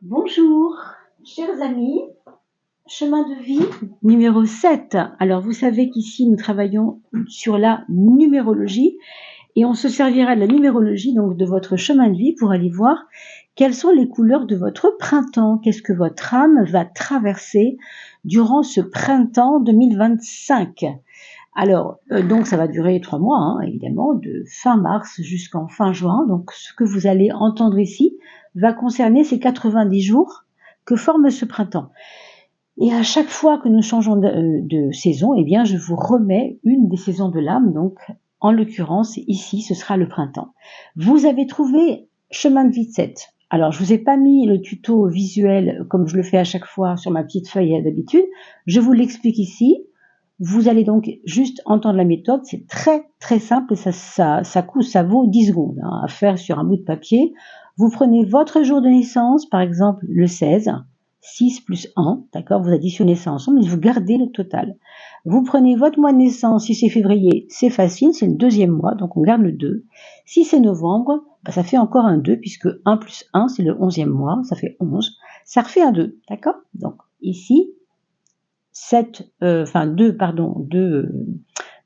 Bonjour, chers amis, chemin de vie numéro 7. Alors vous savez qu'ici nous travaillons sur la numérologie et on se servira de la numérologie, donc de votre chemin de vie, pour aller voir quelles sont les couleurs de votre printemps, qu'est-ce que votre âme va traverser durant ce printemps 2025. Alors, donc ça va durer 3 mois, évidemment, de fin mars jusqu'en fin juin. Donc ce que vous allez entendre ici va concerner ces 90 jours que forme ce printemps. Et à chaque fois que nous changeons de saison, eh bien, je vous remets une des saisons de l'âme. Donc, en l'occurrence, ici, ce sera le printemps. Vous avez trouvé chemin de vie 7. Alors, je vous ai pas mis le tuto visuel comme je le fais à chaque fois sur ma petite feuille d'habitude. Je vous l'explique ici. Vous allez donc juste entendre la méthode. C'est très, très simple et ça vaut 10 secondes à faire sur un bout de papier. Vous prenez votre jour de naissance, par exemple le 16, 6 plus 1, d'accord, vous additionnez ça ensemble et vous gardez le total. Vous prenez votre mois de naissance, si c'est février, c'est facile, c'est le deuxième mois, donc on garde le 2. Si c'est novembre, ça fait encore un 2, puisque 1 plus 1, c'est le 11e mois, ça fait 11. Ça refait un 2, d'accord? Donc ici, 2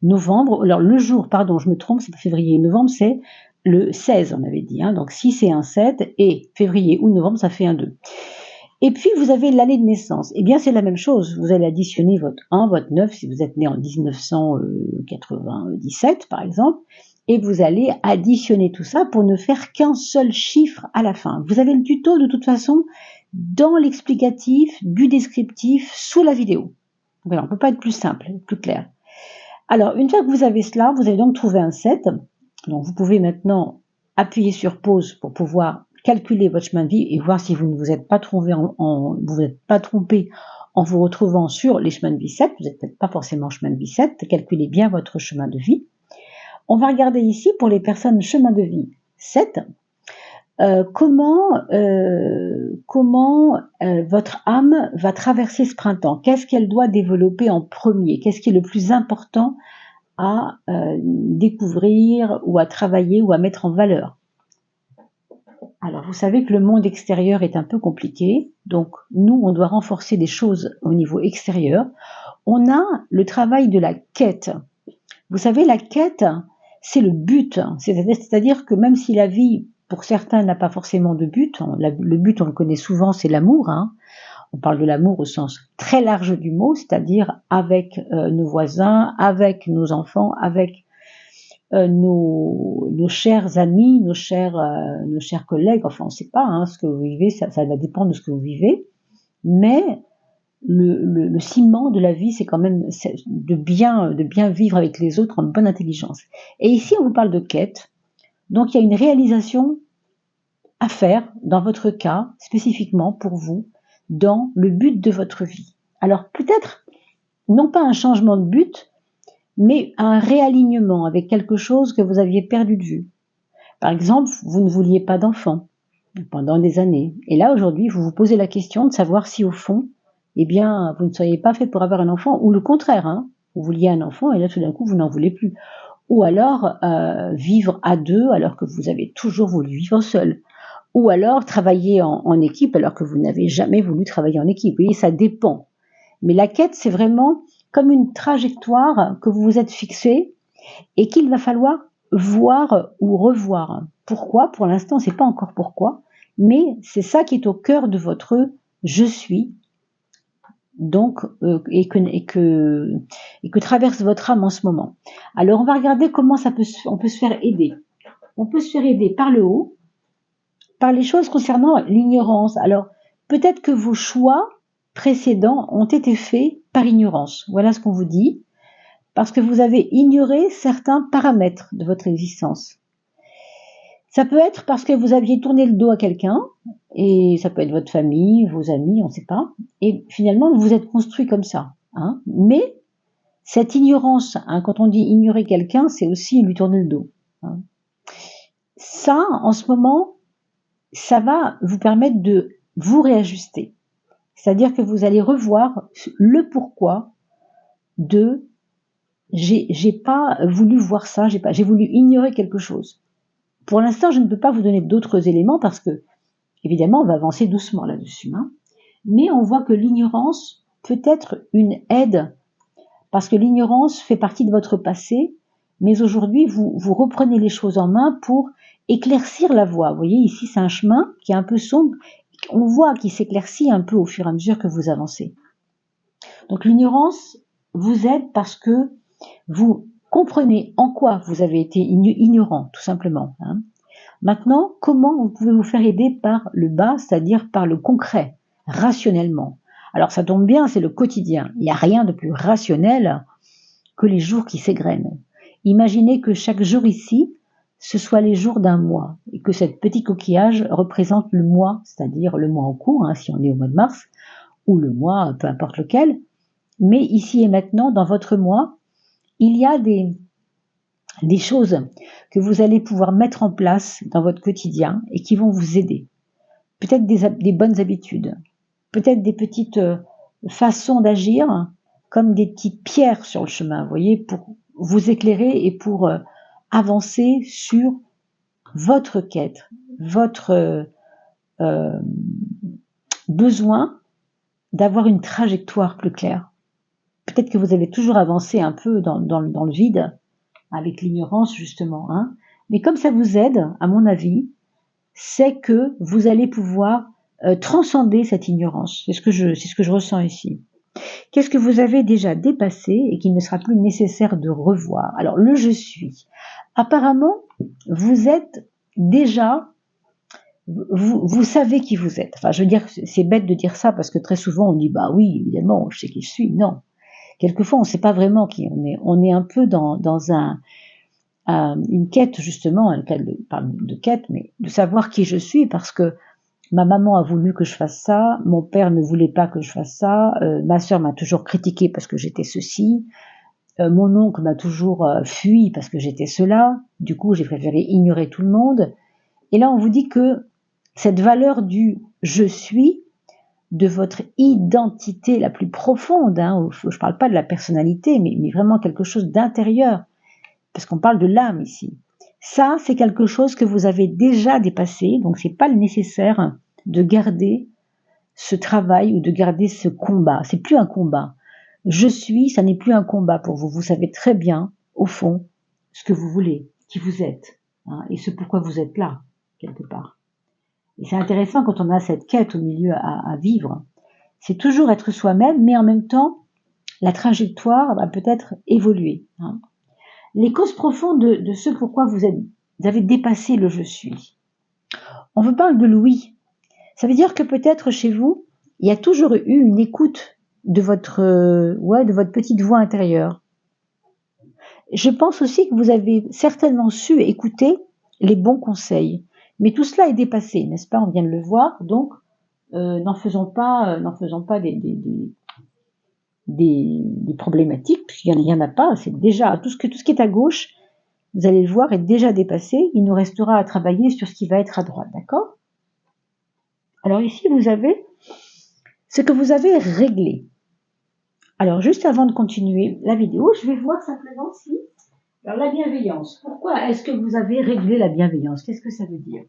novembre, alors le jour, pardon, je me trompe, c'est pas février et novembre, c'est le 16, on avait dit, donc 6 et un 7, et février ou novembre, ça fait un 2. Et puis, vous avez l'année de naissance. Eh bien, c'est la même chose. Vous allez additionner votre 1, votre 9, si vous êtes né en 1997, par exemple, et vous allez additionner tout ça pour ne faire qu'un seul chiffre à la fin. Vous avez le tuto, de toute façon, dans l'explicatif, du descriptif, sous la vidéo. Voilà, on ne peut pas être plus simple, plus clair. Alors, une fois que vous avez cela, vous avez donc trouvé un 7. Donc, vous pouvez maintenant appuyer sur pause pour pouvoir calculer votre chemin de vie et voir si vous ne vous êtes pas trompé en vous retrouvant sur les chemins de vie 7. Vous n'êtes peut-être pas forcément chemin de vie 7. Calculez bien votre chemin de vie. On va regarder ici pour les personnes chemin de vie 7. Comment votre âme va traverser ce printemps? Qu'est-ce qu'elle doit développer en premier? Qu'est-ce qui est le plus important à découvrir ou à travailler ou à mettre en valeur? Alors, vous savez que le monde extérieur est un peu compliqué, donc nous, on doit renforcer des choses au niveau extérieur. On a le travail de la quête. Vous savez, la quête, c'est le but. C'est-à-dire que même si la vie, pour certains, n'a pas forcément de but, le but, on le connaît souvent, c'est l'amour. On parle de l'amour au sens très large du mot, c'est-à-dire avec nos voisins, avec nos enfants, avec nos chers amis, nos chers collègues. Enfin, on ne sait pas ce que vous vivez, ça va dépendre de ce que vous vivez, mais le ciment de la vie, c'est quand même de bien vivre avec les autres en bonne intelligence. Et ici, on vous parle de quête. Donc, il y a une réalisation à faire, dans votre cas, spécifiquement pour vous, dans le but de votre vie. Alors, peut-être, non pas un changement de but, mais un réalignement avec quelque chose que vous aviez perdu de vue. Par exemple, vous ne vouliez pas d'enfant pendant des années. Et là, aujourd'hui, vous vous posez la question de savoir si, au fond, eh bien, vous ne seriez pas fait pour avoir un enfant, ou le contraire, vous vouliez un enfant et là, tout d'un coup, vous n'en voulez plus. Ou alors, vivre à deux alors que vous avez toujours voulu vivre seul. Ou alors, travailler en équipe alors que vous n'avez jamais voulu travailler en équipe. Vous voyez, ça dépend. Mais la quête, c'est vraiment comme une trajectoire que vous vous êtes fixée et qu'il va falloir voir ou revoir. Pourquoi? Pour l'instant, on ne sait pas encore pourquoi, mais c'est ça qui est au cœur de votre « je suis », donc, et que traverse votre âme en ce moment. Alors, on va regarder comment on peut se faire aider. On peut se faire aider par le haut, par les choses concernant l'ignorance. Alors, peut-être que vos choix précédents ont été faits par ignorance. Voilà ce qu'on vous dit. Parce que vous avez ignoré certains paramètres de votre existence. Ça peut être parce que vous aviez tourné le dos à quelqu'un, et ça peut être votre famille, vos amis, on ne sait pas, et finalement vous vous êtes construit comme ça. Mais cette ignorance, quand on dit ignorer quelqu'un, c'est aussi lui tourner le dos. Ça, en ce moment, ça va vous permettre de vous réajuster. C'est-à-dire que vous allez revoir le pourquoi de j'ai pas voulu voir ça, j'ai voulu ignorer quelque chose. Pour l'instant, je ne peux pas vous donner d'autres éléments parce que Évidemment, on va avancer doucement là-dessus, hein. Mais on voit que l'ignorance peut être une aide, parce que l'ignorance fait partie de votre passé, mais aujourd'hui, vous reprenez les choses en main pour éclaircir la voie. Vous voyez, ici, c'est un chemin qui est un peu sombre, on voit qu'il s'éclaircit un peu au fur et à mesure que vous avancez. Donc l'ignorance vous aide parce que vous comprenez en quoi vous avez été ignorant, tout simplement, hein. Maintenant, comment vous pouvez vous faire aider par le bas, c'est-à-dire par le concret, rationnellement? Alors ça tombe bien, c'est le quotidien. Il n'y a rien de plus rationnel que les jours qui s'égrènent. Imaginez que chaque jour ici, ce soit les jours d'un mois, et que cette petit coquillage représente le mois, c'est-à-dire le mois en cours, hein, si on est au mois de mars, ou le mois, peu importe lequel. Mais ici et maintenant, dans votre mois, il y a des choses que vous allez pouvoir mettre en place dans votre quotidien et qui vont vous aider. Peut-être des bonnes habitudes, peut-être des petites façons d'agir, comme des petites pierres sur le chemin, vous voyez, pour vous éclairer et pour avancer sur votre quête, votre besoin d'avoir une trajectoire plus claire. Peut-être que vous avez toujours avancé un peu dans le vide, avec l'ignorance justement, hein. Mais comme ça vous aide, à mon avis, c'est que vous allez pouvoir transcender cette ignorance. C'est ce que je ressens ici. Qu'est-ce que vous avez déjà dépassé et qu'il ne sera plus nécessaire de revoir? Alors le je suis. Apparemment, vous êtes déjà, vous savez qui vous êtes. Enfin, je veux dire, c'est bête de dire ça parce que très souvent on dit bah oui, évidemment, je sais qui je suis. Non. Quelquefois, on ne sait pas vraiment qui on est. On est un peu dans une quête, justement, pas de quête, mais de savoir qui je suis, parce que ma maman a voulu que je fasse ça, mon père ne voulait pas que je fasse ça, ma sœur m'a toujours critiqué parce que j'étais ceci, mon oncle m'a toujours fui parce que j'étais cela, du coup j'ai préféré ignorer tout le monde. Et là on vous dit que cette valeur du je suis, de votre identité la plus profonde, hein, je ne parle pas de la personnalité, mais vraiment quelque chose d'intérieur, parce qu'on parle de l'âme ici. Ça, c'est quelque chose que vous avez déjà dépassé, donc c'est pas le nécessaire de garder ce travail ou de garder ce combat. C'est plus un combat. Je suis, ça n'est plus un combat pour vous. Vous savez très bien, au fond, ce que vous voulez, qui vous êtes, hein, et ce pourquoi vous êtes là, quelque part. Et c'est intéressant quand on a cette quête au milieu à vivre. C'est toujours être soi-même, mais en même temps, la trajectoire va peut-être évoluer, hein. Les causes profondes de ce pourquoi vous avez dépassé le je suis. On vous parle de l'ouïe. Ça veut dire que peut-être chez vous, il y a toujours eu une écoute de votre petite voix intérieure. Je pense aussi que vous avez certainement su écouter les bons conseils. Mais tout cela est dépassé, n'est-ce pas? On vient de le voir, donc n'en faisons pas des problématiques, puisqu'il n'y en a pas. C'est déjà tout ce qui est à gauche, vous allez le voir, est déjà dépassé. Il nous restera à travailler sur ce qui va être à droite, d'accord? Alors ici, vous avez ce que vous avez réglé. Alors juste avant de continuer la vidéo, je vais voir simplement si... Alors la bienveillance, pourquoi est-ce que vous avez réglé la bienveillance? Qu'est-ce que ça veut dire?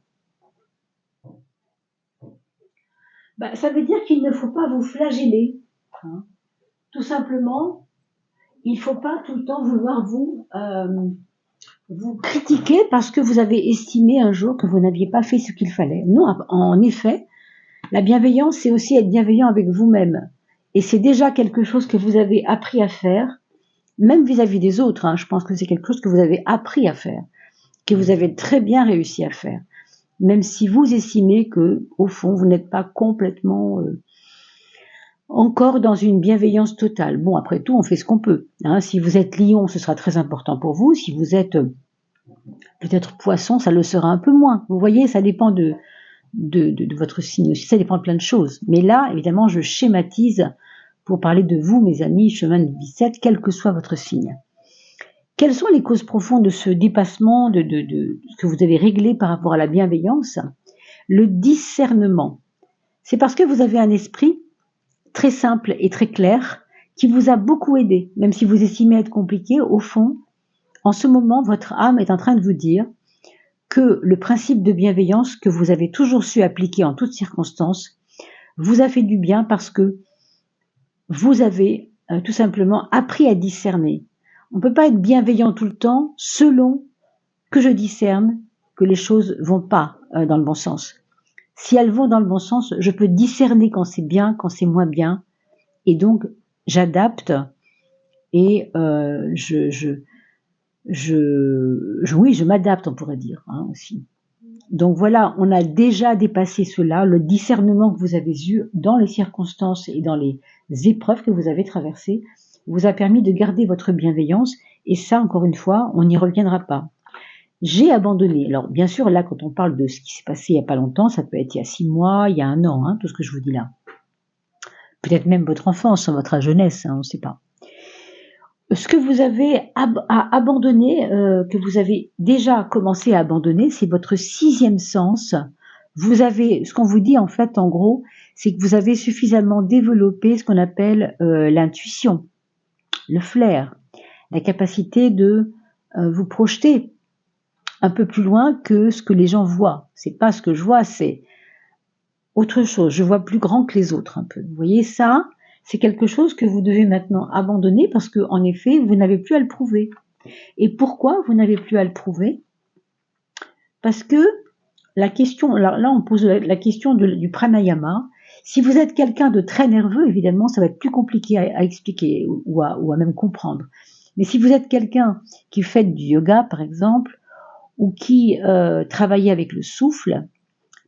Ça veut dire qu'il ne faut pas vous flageller, hein. Tout simplement, il ne faut pas tout le temps vouloir vous critiquer parce que vous avez estimé un jour que vous n'aviez pas fait ce qu'il fallait. Non, en effet, la bienveillance, c'est aussi être bienveillant avec vous-même. Et c'est déjà quelque chose que vous avez appris à faire, même vis-à-vis des autres, hein. Je pense que c'est quelque chose que vous avez appris à faire, que vous avez très bien réussi à faire. Même si vous estimez que, au fond, vous n'êtes pas complètement encore dans une bienveillance totale. Bon, après tout, on fait ce qu'on peut, hein. Si vous êtes lion, ce sera très important pour vous. Si vous êtes peut-être poisson, ça le sera un peu moins. Vous voyez, ça dépend de votre signe aussi, ça dépend de plein de choses. Mais là, évidemment, je schématise pour parler de vous, mes amis, chemin de Bicêtre, quel que soit votre signe. Quelles sont les causes profondes de ce dépassement, de ce que vous avez réglé par rapport à la bienveillance? Le discernement. C'est parce que vous avez un esprit très simple et très clair qui vous a beaucoup aidé, même si vous estimez être compliqué. Au fond, en ce moment, votre âme est en train de vous dire que le principe de bienveillance que vous avez toujours su appliquer en toutes circonstances vous a fait du bien parce que vous avez tout simplement appris à discerner. On ne peut pas être bienveillant tout le temps selon que je discerne que les choses vont pas dans le bon sens. Si elles vont dans le bon sens, je peux discerner quand c'est bien, quand c'est moins bien, et donc j'adapte et oui, je m'adapte, on pourrait dire aussi. Donc voilà, on a déjà dépassé cela, le discernement que vous avez eu dans les circonstances et dans les épreuves que vous avez traversées vous a permis de garder votre bienveillance, et ça, encore une fois, on n'y reviendra pas. J'ai abandonné. Alors, bien sûr, là, quand on parle de ce qui s'est passé il n'y a pas longtemps, ça peut être il y a 6 mois, il y a 1 an, tout ce que je vous dis là. Peut-être même votre enfance, votre jeunesse, on ne sait pas. Ce que vous avez abandonné, que vous avez déjà commencé à abandonner, c'est votre 6e sens. Vous avez, ce qu'on vous dit en fait, en gros, c'est que vous avez suffisamment développé ce qu'on appelle l'intuition, le flair, la capacité de vous projeter un peu plus loin que ce que les gens voient. C'est pas ce que je vois, c'est autre chose. Je vois plus grand que les autres un peu. Vous voyez ça? C'est quelque chose que vous devez maintenant abandonner parce que, en effet, vous n'avez plus à le prouver. Et pourquoi vous n'avez plus à le prouver? Parce que la question, là on pose la question du pranayama. Si vous êtes quelqu'un de très nerveux, évidemment, ça va être plus compliqué à expliquer ou à même comprendre. Mais si vous êtes quelqu'un qui fait du yoga, par exemple, ou qui travaille avec le souffle,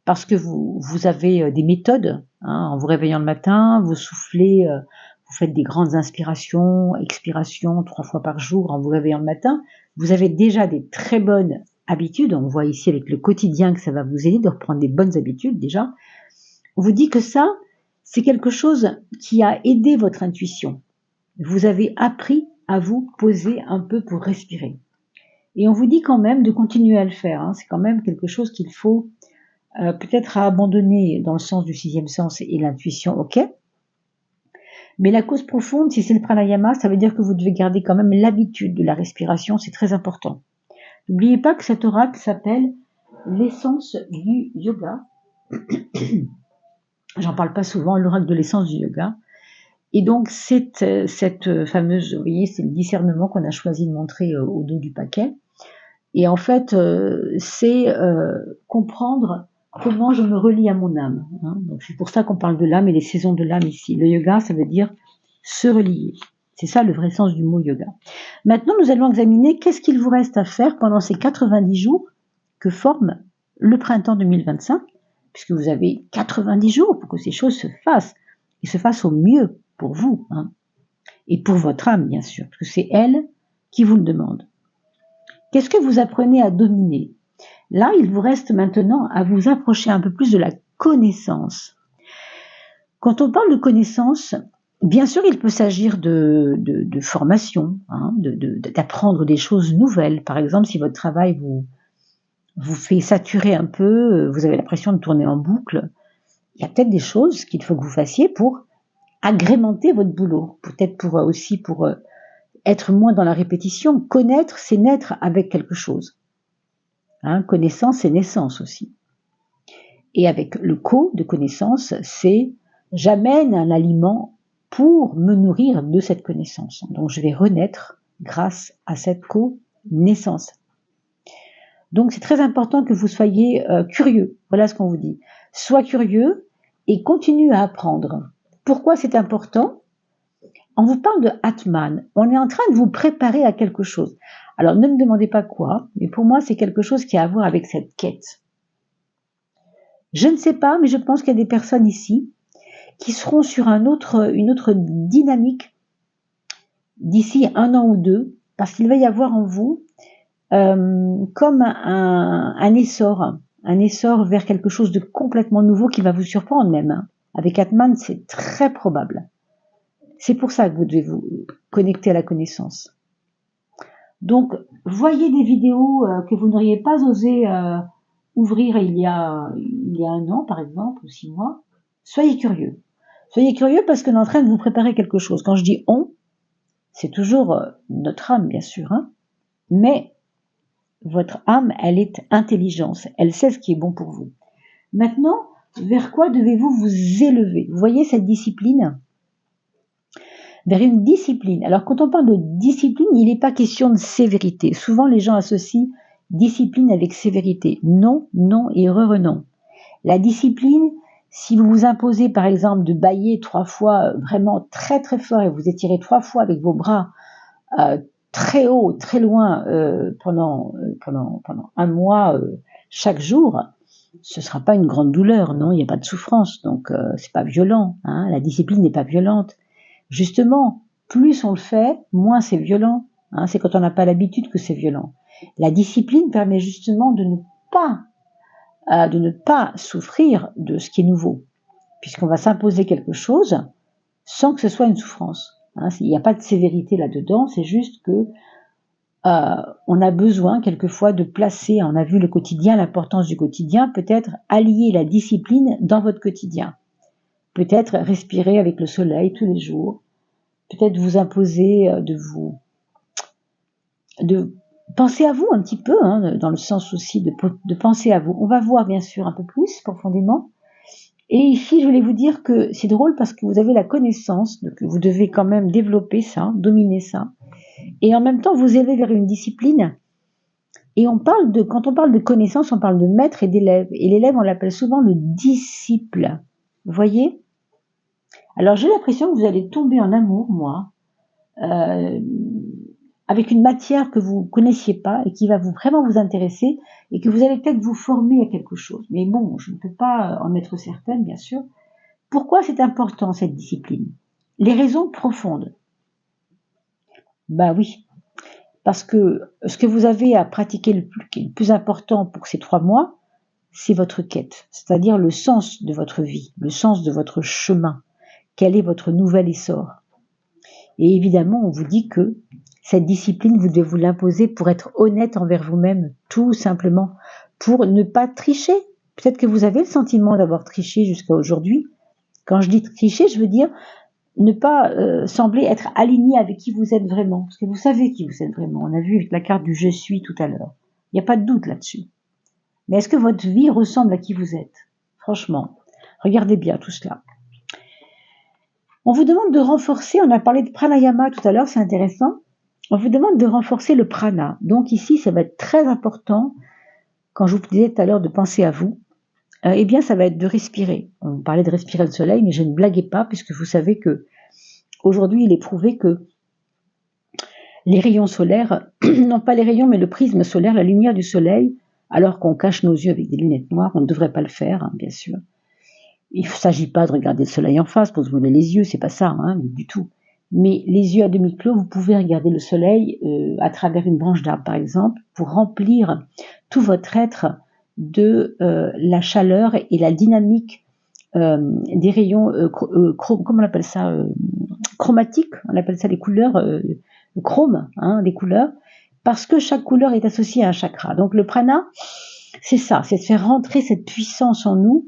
parce que vous avez des méthodes, en vous réveillant le matin, vous soufflez, vous faites des grandes inspirations, expirations 3 fois par jour en vous réveillant le matin, vous avez déjà des très bonnes habitudes, on voit ici avec le quotidien que ça va vous aider de reprendre des bonnes habitudes déjà. On vous dit que ça, c'est quelque chose qui a aidé votre intuition. Vous avez appris à vous poser un peu pour respirer. Et on vous dit quand même de continuer à le faire, c'est quand même quelque chose qu'il faut peut-être à abandonner dans le sens du 6e sens et l'intuition, ok. Mais la cause profonde, si c'est le pranayama, ça veut dire que vous devez garder quand même l'habitude de la respiration, c'est très important. N'oubliez pas que cet oracle s'appelle l'essence du yoga. J'en parle pas souvent, l'oracle de l'essence du yoga. Et donc cette fameuse, vous voyez, c'est le discernement qu'on a choisi de montrer au dos du paquet. Et en fait, c'est comprendre comment je me relie à mon âme. Donc c'est pour ça qu'on parle de l'âme et les saisons de l'âme ici. Le yoga, ça veut dire se relier. C'est ça le vrai sens du mot yoga. Maintenant, nous allons examiner qu'est-ce qu'il vous reste à faire pendant ces 90 jours que forme le printemps 2025, puisque vous avez 90 jours pour que ces choses se fassent, et se fassent au mieux pour vous, et pour votre âme, bien sûr, parce que c'est elle qui vous le demande. Qu'est-ce que vous apprenez à dominer? Là, il vous reste maintenant à vous approcher un peu plus de la connaissance. Quand on parle de connaissance, bien sûr, il peut s'agir de formation, d'apprendre des choses nouvelles. Par exemple, si votre travail vous fait saturer un peu, vous avez l'impression de tourner en boucle, il y a peut-être des choses qu'il faut que vous fassiez pour agrémenter votre boulot. Peut-être pour être moins dans la répétition. Connaître, c'est naître avec quelque chose. Connaissance, c'est naissance aussi. Et avec le co de connaissance, c'est j'amène un aliment pour me nourrir de cette connaissance. Donc je vais renaître grâce à cette connaissance. Donc c'est très important que vous soyez curieux. Voilà ce qu'on vous dit. Sois curieux et continue à apprendre. Pourquoi c'est important? On vous parle de Atman. On est en train de vous préparer à quelque chose. Alors ne me demandez pas quoi, mais pour moi c'est quelque chose qui a à voir avec cette quête. Je ne sais pas, mais je pense qu'il y a des personnes ici qui seront sur une autre dynamique d'ici 1 an ou 2, parce qu'il va y avoir en vous comme un essor vers quelque chose de complètement nouveau qui va vous surprendre même. Avec Atman, c'est très probable. C'est pour ça que vous devez vous connecter à la connaissance. Donc, voyez des vidéos que vous n'auriez pas osé ouvrir il y a 1 an, par exemple, ou 6 mois. Soyez curieux. Soyez curieux parce qu'on est en train de vous préparer quelque chose. Quand je dis on, c'est toujours notre âme, bien sûr, mais Votre âme, elle est intelligence. Elle sait ce qui est bon pour vous. Maintenant, vers quoi devez-vous vous élever? Vous voyez cette discipline? Vers une discipline. Alors, quand on parle de discipline, il n'est pas question de sévérité. Souvent, les gens associent discipline avec sévérité. Non, non et non. La discipline, si vous vous imposez, par exemple, de bâiller 3 fois vraiment très très fort et vous étirez 3 fois avec vos bras très haut, très loin pendant un mois chaque jour, ce ne sera pas une grande douleur, non, il n'y a pas de souffrance, donc c'est pas violent, hein, la discipline n'est pas violente. Justement, plus on le fait, moins c'est violent, hein, c'est quand on n'a pas l'habitude que c'est violent. La discipline permet justement de ne pas souffrir de ce qui est nouveau, puisqu'on va s'imposer quelque chose sans que ce soit une souffrance. Hein, il n'y a pas de sévérité là-dedans, c'est juste que on a besoin quelquefois de placer, on a vu le quotidien, l'importance du quotidien, peut-être allier la discipline dans votre quotidien. Peut-être respirer avec le soleil tous les jours, peut-être vous imposer de penser à vous un petit peu, hein, dans le sens aussi de penser à vous. On va voir bien sûr un peu plus profondément. Et ici, je voulais vous dire que c'est drôle parce que vous avez la connaissance, que vous devez quand même développer ça, dominer ça. Et en même temps, vous élevez vers une discipline. Et quand on parle de connaissance, on parle de maître et d'élève. Et l'élève, on l'appelle souvent le disciple. Vous voyez? Alors, j'ai l'impression que vous allez tomber en amour, moi, avec une matière que vous connaissiez pas et qui va vraiment vous intéresser et que vous allez peut-être vous former à quelque chose. Mais bon, je ne peux pas en être certaine, bien sûr. Pourquoi c'est important, cette discipline? Les raisons profondes. Ben oui, parce que ce que vous avez à pratiquer le plus important pour ces 3 mois, c'est votre quête, c'est-à-dire le sens de votre vie, le sens de votre chemin. Quel est votre nouvel essor? Et évidemment, on vous dit que cette discipline, vous devez vous l'imposer pour être honnête envers vous-même, tout simplement, pour ne pas tricher. Peut-être que vous avez le sentiment d'avoir triché jusqu'à aujourd'hui. Quand je dis tricher, je veux dire ne pas sembler être aligné avec qui vous êtes vraiment, parce que vous savez qui vous êtes vraiment. On a vu avec la carte du « je suis » tout à l'heure. Il n'y a pas de doute là-dessus. Mais est-ce que votre vie ressemble à qui vous êtes? Franchement, regardez bien tout cela. On vous demande de renforcer, on a parlé de pranayama tout à l'heure, c'est intéressant. On vous demande de renforcer le prana. Donc ici, ça va être très important, quand je vous disais tout à l'heure de penser à vous, eh bien ça va être de respirer. On parlait de respirer le soleil, mais je ne blaguais pas, puisque vous savez que aujourd'hui, il est prouvé que les rayons solaires, non pas les rayons, mais le prisme solaire, la lumière du soleil, alors qu'on cache nos yeux avec des lunettes noires, on ne devrait pas le faire, hein, bien sûr. Il ne s'agit pas de regarder le soleil en face pour se brûler les yeux, c'est pas ça, hein, du tout. Mais les yeux à demi clos, vous pouvez regarder le soleil à travers une branche d'arbre, par exemple, pour remplir tout votre être de la chaleur et la dynamique des rayons, comment on appelle ça, chromatiques, on appelle ça les couleurs, le chrome, hein, des couleurs, parce que chaque couleur est associée à un chakra. Donc le prana, c'est ça, c'est de faire rentrer cette puissance en nous,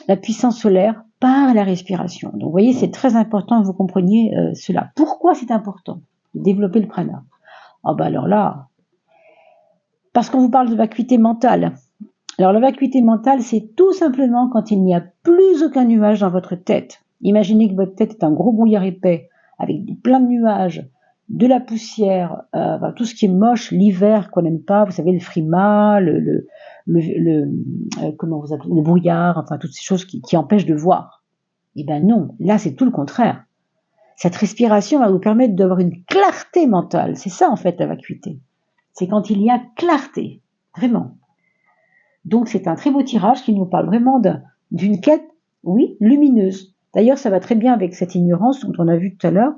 la puissance solaire, par la respiration. Donc vous voyez, c'est très important que vous compreniez cela. Pourquoi c'est important de développer le prana? Ah ben alors là, parce qu'on vous parle de vacuité mentale. Alors la vacuité mentale, c'est tout simplement quand il n'y a plus aucun nuage dans votre tête. Imaginez que votre tête est un gros brouillard épais, avec plein de nuages, de la poussière, tout ce qui est moche, l'hiver qu'on n'aime pas, vous savez, le frima, comment vous appelez, le brouillard, enfin toutes ces choses qui empêchent de voir. Eh ben non, là c'est tout le contraire. Cette respiration va vous permettre d'avoir une clarté mentale. C'est ça en fait la vacuité. C'est quand il y a clarté, vraiment. Donc c'est un très beau tirage qui nous parle vraiment d'une quête, oui, lumineuse. D'ailleurs, ça va très bien avec cette ignorance dont on a vu tout à l'heure,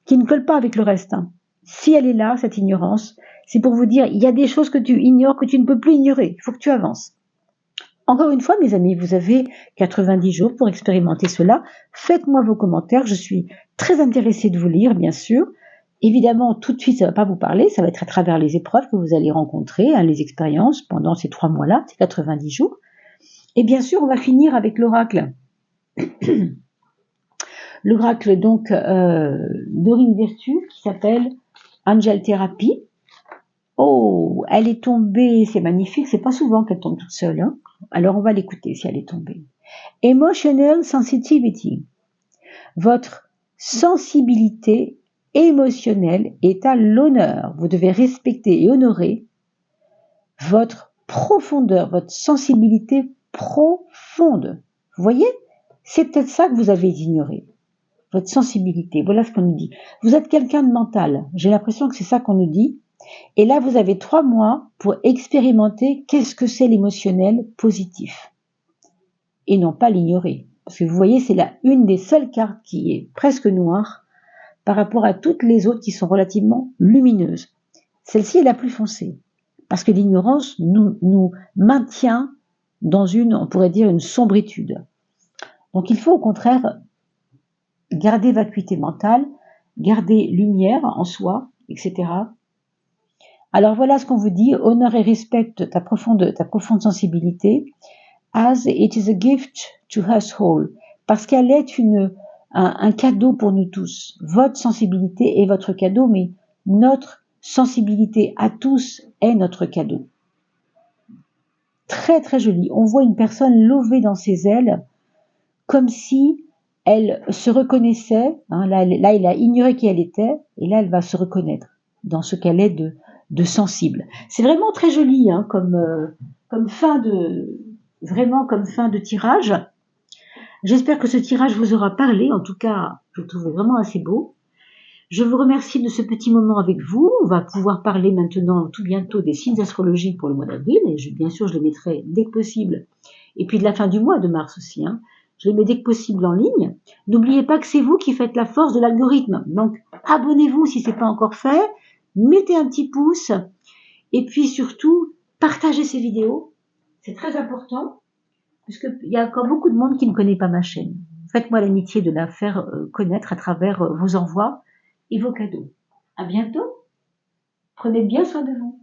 qui ne colle pas avec le reste. Hein. Si elle est là, cette ignorance, c'est pour vous dire, il y a des choses que tu ignores, que tu ne peux plus ignorer. Il faut que tu avances. Encore une fois, mes amis, vous avez 90 jours pour expérimenter cela. Faites-moi vos commentaires. Je suis très intéressée de vous lire, bien sûr. Évidemment, tout de suite, ça ne va pas vous parler. Ça va être à travers les épreuves que vous allez rencontrer, hein, les expériences pendant ces 3 mois-là, ces 90 jours. Et bien sûr, on va finir avec l'oracle. L'oracle, donc, Dorine Virtue, qui s'appelle Angel Therapy. Oh, elle est tombée, c'est magnifique, c'est pas souvent qu'elle tombe toute seule, hein. Alors on va l'écouter si elle est tombée. Emotional sensitivity. Votre sensibilité émotionnelle est à l'honneur. Vous devez respecter et honorer votre profondeur, votre sensibilité profonde. Vous voyez? C'est peut-être ça que vous avez ignoré. Votre sensibilité. Voilà ce qu'on nous dit. Vous êtes quelqu'un de mental. J'ai l'impression que c'est ça qu'on nous dit. Et là, vous avez 3 mois pour expérimenter qu'est-ce que c'est l'émotionnel positif. Et non pas l'ignorer. Parce que vous voyez, c'est là une des seules cartes qui est presque noire par rapport à toutes les autres qui sont relativement lumineuses. Celle-ci est la plus foncée. Parce que l'ignorance nous maintient dans on pourrait dire, une sombritude. Donc il faut au contraire garder vacuité mentale, garder lumière en soi, etc. Alors voilà ce qu'on vous dit, honore et respecte ta profonde sensibilité, as it is a gift to us all, parce qu'elle est un cadeau pour nous tous. Votre sensibilité est votre cadeau, mais notre sensibilité à tous est notre cadeau. Très très joli. On voit une personne levée dans ses ailes, comme si elle se reconnaissait. Hein, là, il a ignoré qui elle était, et là, elle va se reconnaître dans ce qu'elle est de sensible. C'est vraiment très joli, hein, comme fin de tirage. J'espère que ce tirage vous aura parlé. En tout cas, je le trouve vraiment assez beau. Je vous remercie de ce petit moment avec vous. On va pouvoir parler maintenant tout bientôt des signes astrologiques pour le mois d'avril. Et bien sûr, je les mettrai dès que possible. Et puis de la fin du mois de mars aussi. Hein. Je les mets dès que possible en ligne. N'oubliez pas que c'est vous qui faites la force de l'algorithme. Donc, abonnez-vous si ce n'est pas encore fait. Mettez un petit pouce. Et puis surtout, partagez ces vidéos. C'est très important. Puisqu'il y a encore beaucoup de monde qui ne connaît pas ma chaîne. Faites-moi l'amitié de la faire connaître à travers vos envois et vos cadeaux. À bientôt. Prenez bien soin de vous.